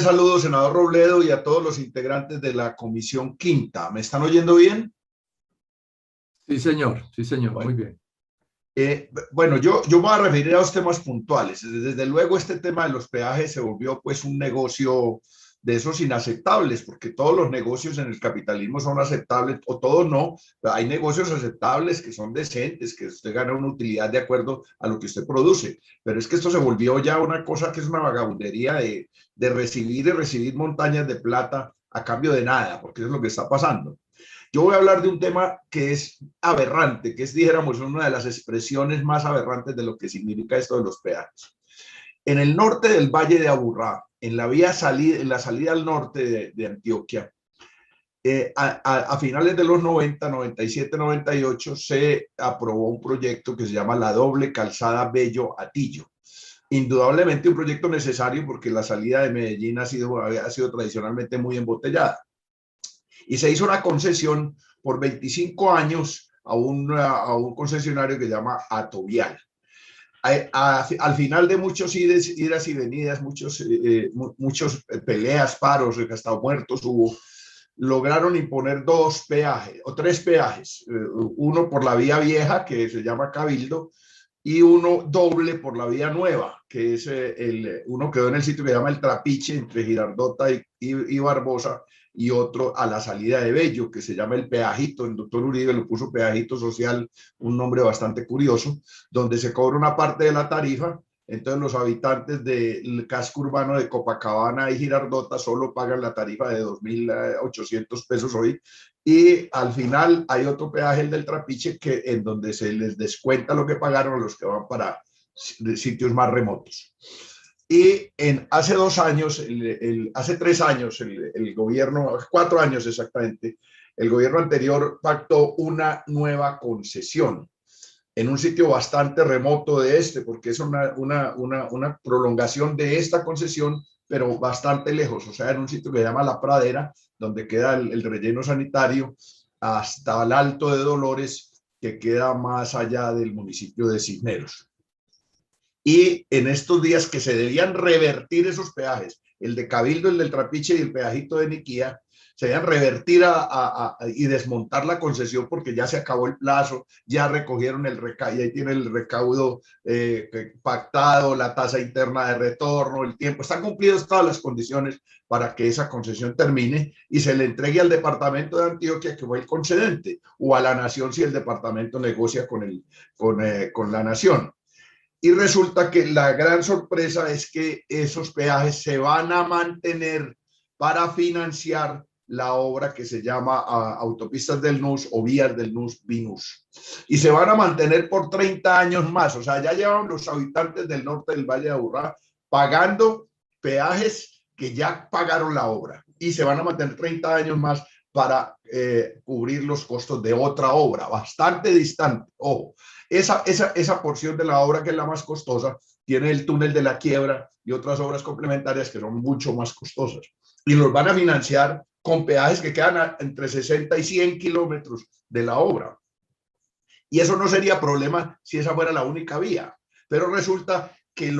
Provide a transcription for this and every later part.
Saludos, senador Robledo, y a todos los integrantes de la Comisión Quinta. ¿Me están oyendo bien? Sí, señor, Bueno, muy bien. yo voy a referir a dos temas puntuales. Desde luego, este tema de los peajes se volvió pues un negocio de esos inaceptables, porque todos los negocios en el capitalismo son aceptables, o todos no, pero hay negocios aceptables que son decentes, que usted gana una utilidad de acuerdo a lo que usted produce. Pero es que esto se volvió ya una cosa que es una vagabundería de recibir y recibir montañas de plata a cambio de nada, porque eso es lo que está pasando. Yo voy a hablar de un tema que es aberrante, que es, dijéramos, una de las expresiones más aberrantes de lo que significa esto de los peajes. En el norte del Valle de Aburrá, en la salida al norte de Antioquia, a finales de los 90, 97, 98, se aprobó un proyecto que se llama la doble calzada Bello-Atillo. Indudablemente un proyecto necesario porque la salida de Medellín ha sido tradicionalmente muy embotellada. Y se hizo una concesión por 25 años a un concesionario que se llama Atovial. Al final de muchos idas y venidas, muchos peleas, paros, hasta muertos hubo, lograron imponer dos peajes o tres peajes, uno por la vía vieja que se llama Cabildo y uno doble por la vía nueva, que es uno quedó en el sitio que se llama El Trapiche, entre Girardota y Barbosa, y otro a la salida de Bello, que se llama El Peajito. El doctor Uribe le puso Peajito Social, un nombre bastante curioso, donde se cobra una parte de la tarifa. Entonces los habitantes del casco urbano de Copacabana y Girardota solo pagan la tarifa de 2.800 pesos hoy, y al final hay otro peaje, el del Trapiche, en donde se les descuenta lo que pagaron a los que van para sitios más remotos. Y hace 2 años, hace 3 años, el gobierno, 4 años exactamente, el gobierno anterior pactó una nueva concesión en un sitio bastante remoto de porque es una prolongación de esta concesión, pero bastante lejos, o sea, en un sitio que se llama La Pradera, donde queda el relleno sanitario, hasta el Alto de Dolores, que queda más allá del municipio de Cisneros. Y en estos días que se debían revertir esos peajes, el de Cabildo, el del Trapiche y el peajito de Niquía, se debían revertir y desmontar la concesión porque ya se acabó el plazo, ya recogieron el recaudo, y ahí tiene el recaudo pactado, la tasa interna de retorno, el tiempo, están cumplidas todas las condiciones para que esa concesión termine y se le entregue al departamento de Antioquia, que fue el concedente, o a la nación si el departamento negocia con la nación. Y resulta que la gran sorpresa es que esos peajes se van a mantener para financiar la obra que se llama Autopistas del NUS o Vías del NUS, VINUS. Y se van a mantener por 30 años más. O sea, ya llevan los habitantes del norte del Valle de Aburrá pagando peajes que ya pagaron la obra. Y se van a mantener 30 años más para cubrir los costos de otra obra, bastante distante. Ojo, esa porción de la obra que es la más costosa tiene el túnel de la Quiebra y otras obras complementarias que son mucho más costosas. Y los van a financiar con peajes que quedan entre 60 y 100 kilómetros de la obra. Y eso no sería problema si esa fuera la única vía. Pero resulta que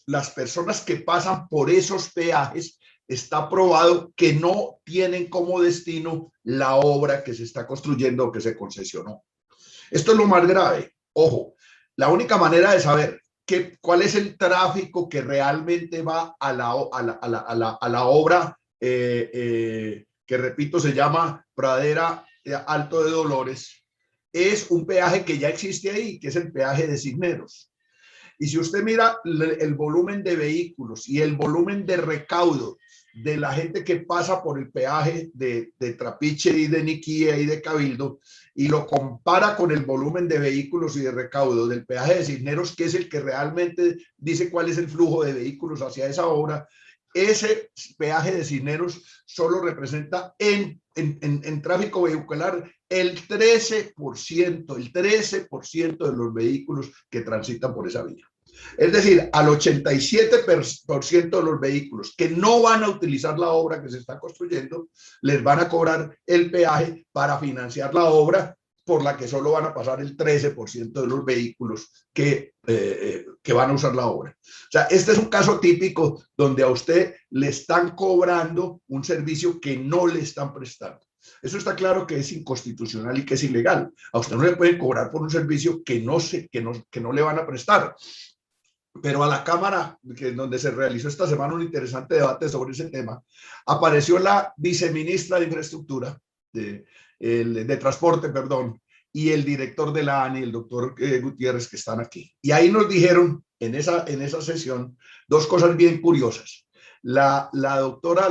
las personas que pasan por esos peajes, está probado que no tienen como destino la obra que se está construyendo o que se concesionó. Esto es lo más grave. Ojo, la única manera de saber cuál es el tráfico que realmente va a la obra, que repito, se llama Pradera Alto de Dolores, es un peaje que ya existe ahí, que es el peaje de Cisneros. Y si usted mira el volumen de vehículos y el volumen de recaudo de la gente que pasa por el peaje de Trapiche y de Niquía y de Cabildo, y lo compara con el volumen de vehículos y de recaudo del peaje de Cisneros, que es el que realmente dice cuál es el flujo de vehículos hacia esa obra, ese peaje de Cisneros solo representa en tráfico vehicular el 13% de los vehículos que transitan por esa vía. Es decir, al 87% de los vehículos que no van a utilizar la obra que se está construyendo, les van a cobrar el peaje para financiar la obra por la que solo van a pasar el 13% de los vehículos que van a usar la obra. O sea, este es un caso típico donde a usted le están cobrando un servicio que no le están prestando. Eso está claro que es inconstitucional y que es ilegal. A usted no le pueden cobrar por un servicio que no le van a prestar. Pero a la Cámara, donde se realizó esta semana un interesante debate sobre ese tema, apareció la viceministra de Infraestructura, de Transporte, perdón, y el director de la ANI, el doctor Gutiérrez, que están aquí. Y ahí nos dijeron en esa sesión dos cosas bien curiosas. La doctora,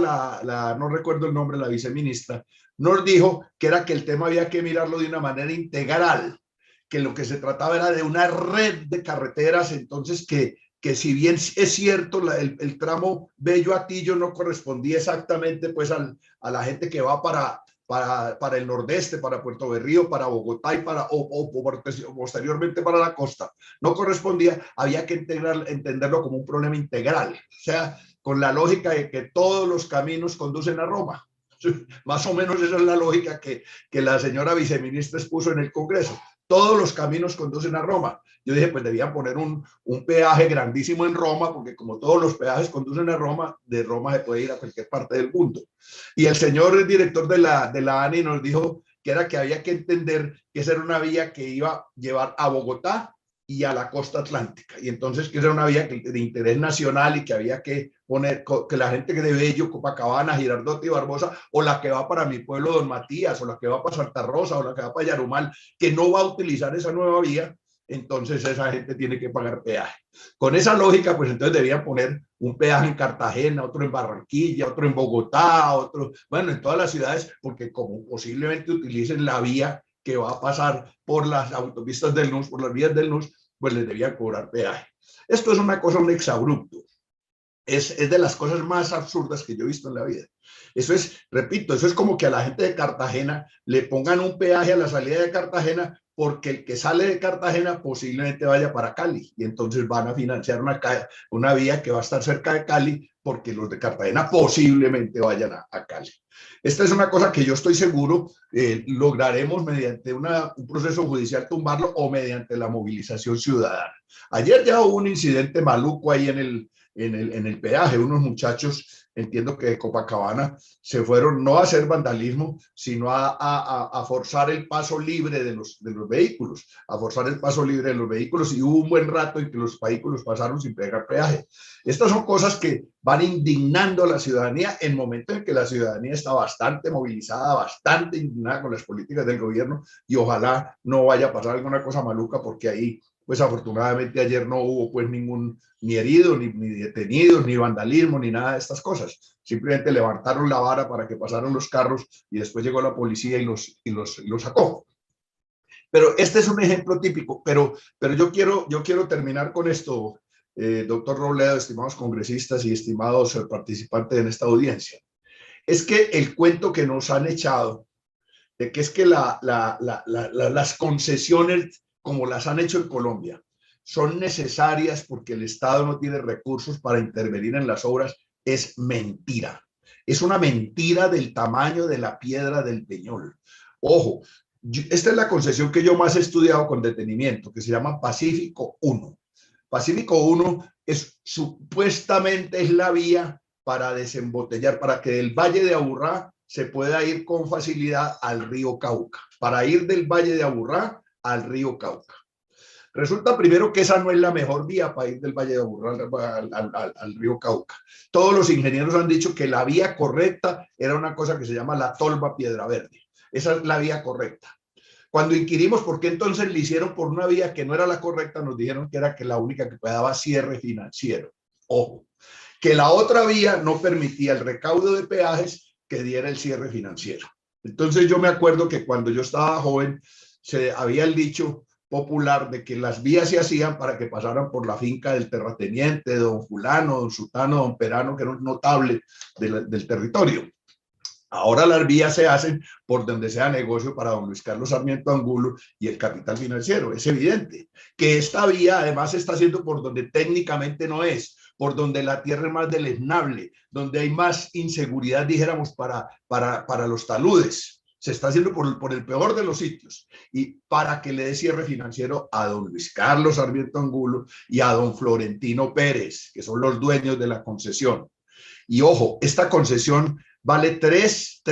no recuerdo el nombre, la viceministra, nos dijo que era que el tema había que mirarlo de una manera integral, que lo que se trataba era de una red de carreteras, entonces que si bien es cierto, el tramo Bello-Atillo no correspondía exactamente pues a la gente que va para el nordeste, para Puerto Berrío, para Bogotá y posteriormente para la costa, no correspondía, había que entenderlo como un problema integral, o sea, con la lógica de que todos los caminos conducen a Roma. Más o menos esa es la lógica que la señora viceministra expuso en el Congreso. Todos los caminos conducen a Roma. Yo dije, pues debían poner un peaje grandísimo en Roma, porque como todos los peajes conducen a Roma, de Roma se puede ir a cualquier parte del mundo. Y el señor director de la ANI nos dijo que era que había que entender que esa era una vía que iba a llevar a Bogotá y a la costa atlántica. Y entonces que esa era una vía de interés nacional y que había que poner, que la gente que de Bello, Copacabana, Girardot y Barbosa, o la que va para mi pueblo Don Matías, o la que va para Santa Rosa, o la que va para Yarumal, que no va a utilizar esa nueva vía, entonces esa gente tiene que pagar peaje. Con esa lógica, pues entonces debían poner un peaje en Cartagena, otro en Barranquilla, otro en Bogotá, otro, bueno, en todas las ciudades, porque como posiblemente utilicen la vía que va a pasar por las autopistas del NUS, por las vías del NUS, pues les debían cobrar peaje. Esto es una cosa, un exabrupto. Es de las cosas más absurdas que yo he visto en la vida. Eso es, repito, eso es como que a la gente de Cartagena le pongan un peaje a la salida de Cartagena porque el que sale de Cartagena posiblemente vaya para Cali y entonces van a financiar una vía que va a estar cerca de Cali porque los de Cartagena posiblemente vayan a Cali. Esta es una cosa que yo estoy seguro lograremos mediante un proceso judicial tumbarlo o mediante la movilización ciudadana. Ayer ya hubo un incidente maluco ahí en el peaje. Unos muchachos, entiendo que de Copacabana, se fueron no a hacer vandalismo, sino a forzar el paso libre de los vehículos, a forzar el paso libre de los vehículos, y hubo un buen rato en que los vehículos pasaron sin pagar peaje. Estas son cosas que van indignando a la ciudadanía en momentos en que la ciudadanía está bastante movilizada, bastante indignada con las políticas del gobierno, y ojalá no vaya a pasar alguna cosa maluca, porque ahí pues afortunadamente ayer no hubo pues ni heridos, ni detenidos, ni vandalismo, ni nada de estas cosas. Simplemente levantaron la vara para que pasaran los carros y después llegó la policía y los sacó. Pero este es un ejemplo típico, pero yo quiero terminar con esto, doctor Robledo, estimados congresistas y estimados participantes en esta audiencia. Es que el cuento que nos han echado de que es que las concesiones como las han hecho en Colombia son necesarias porque el Estado no tiene recursos para intervenir en las obras, es mentira. Es una mentira del tamaño de la piedra del Peñol. Ojo, esta es la concesión que yo más he estudiado con detenimiento, que se llama Pacífico 1. Pacífico 1 supuestamente es la vía para desembotellar, para que del Valle de Aburrá se pueda ir con facilidad al río Cauca, para ir del Valle de Aburrá al río Cauca. Resulta primero que esa no es la mejor vía para ir del Valle de Aburrá al río Cauca. Todos los ingenieros han dicho que la vía correcta era una cosa que se llama la Tolva Piedra Verde. Esa es la vía correcta. Cuando inquirimos por qué entonces le hicieron por una vía que no era la correcta, nos dijeron que era que la única que daba cierre financiero. Ojo, que la otra vía no permitía el recaudo de peajes que diera el cierre financiero. Entonces yo me acuerdo que cuando yo estaba joven se había el dicho popular de que las vías se hacían para que pasaran por la finca del terrateniente, don fulano, don sutano, don perano, que era un notable del territorio. Ahora las vías se hacen por donde sea negocio para don Luis Carlos Sarmiento Angulo y el capital financiero. Es evidente que esta vía además se está haciendo por donde técnicamente no es, por donde la tierra es más deleznable, donde hay más inseguridad, dijéramos, para los taludes. se está haciendo por el peor de los sitios, y para que le dé cierre financiero a don Luis Carlos Sarmiento Angulo y a don Florentino Pérez, que son los dueños de la concesión. Y ojo, esta concesión vale 3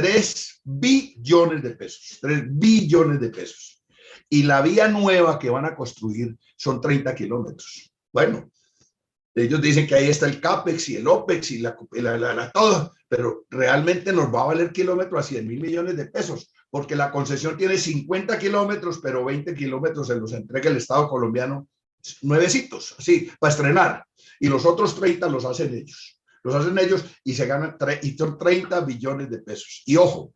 billones de pesos, 3 billones de pesos. Y la vía nueva que van a construir son 30 kilómetros. Bueno, ellos dicen que ahí está el CAPEX y el OPEX y la todo, pero realmente nos va a valer kilómetros a 100 mil millones de pesos, porque la concesión tiene 50 kilómetros, pero 20 kilómetros se los entrega el Estado colombiano, nuevecitos, así, para estrenar, y los otros 30 los hacen ellos. Los hacen ellos y se ganan y son 30 billones de pesos. Y ojo,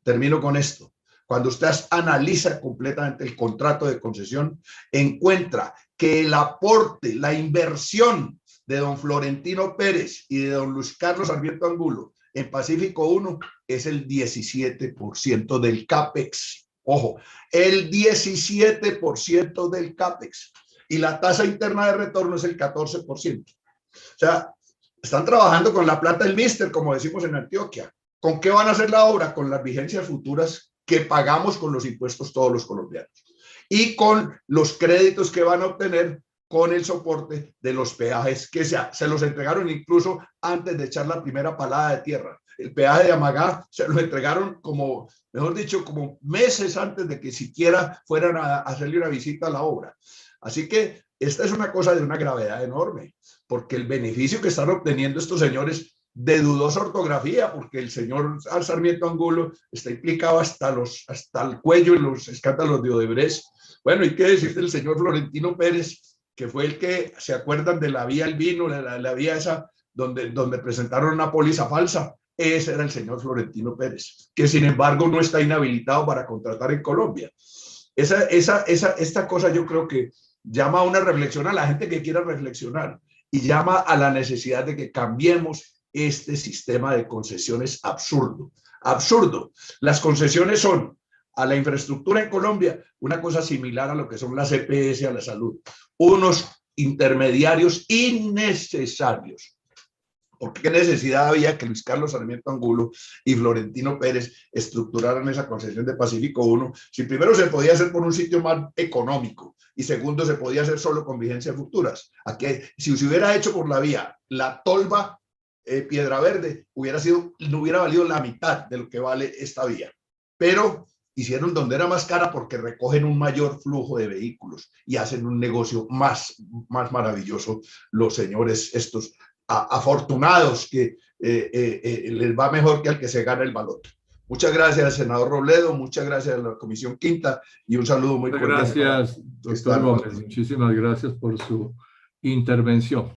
termino con esto. Cuando usted analiza completamente el contrato de concesión, encuentra que el aporte, la inversión de don Florentino Pérez y de don Luis Carlos Sarmiento Angulo en Pacífico 1 es el 17% del CAPEX. Ojo, el 17% del CAPEX. Y la tasa interna de retorno es el 14%. O sea, están trabajando con la plata del mister, como decimos en Antioquia. ¿Con qué van a hacer la obra? Con las vigencias futuras que pagamos con los impuestos todos los colombianos y con los créditos que van a obtener con el soporte de los peajes que se los entregaron incluso antes de echar la primera palada de tierra. El peaje de Amagá se lo entregaron como, mejor dicho, como meses antes de que siquiera fueran a hacerle una visita a la obra. Así que esta es una cosa de una gravedad enorme, porque el beneficio que están obteniendo estos señores de dudosa ortografía, porque el señor Sarmiento Angulo está implicado hasta el cuello en los escándalos de Odebrecht. Bueno, y qué decir del señor Florentino Pérez, que fue el que, ¿se acuerdan de la vía El Vino, la vía esa donde presentaron una póliza falsa? Ese era el señor Florentino Pérez, que sin embargo no está inhabilitado para contratar en Colombia. Esta cosa yo creo que llama a una reflexión a la gente que quiera reflexionar y llama a la necesidad de que cambiemos este sistema de concesiones absurdo. Absurdo. Las concesiones son a la infraestructura en Colombia una cosa similar a lo que son las EPS a la salud. Unos intermediarios innecesarios. ¿Por qué necesidad había que Luis Carlos Sarmiento Angulo y Florentino Pérez estructuraran esa concesión de Pacífico 1? Si primero se podía hacer por un sitio más económico y segundo se podía hacer solo con vigencias futuras. Aquí, si se hubiera hecho por la vía La Tolva, Piedra Verde, no hubiera valido la mitad de lo que vale esta vía. Pero hicieron donde era más cara porque recogen un mayor flujo de vehículos y hacen un negocio más maravilloso los señores estos afortunados que les va mejor que al que se gana el baloto. Muchas gracias, senador Robledo, muchas gracias a la Comisión Quinta y un saludo muy cordial. Gracias, doctor Gómez. Muchísimas gracias por su intervención.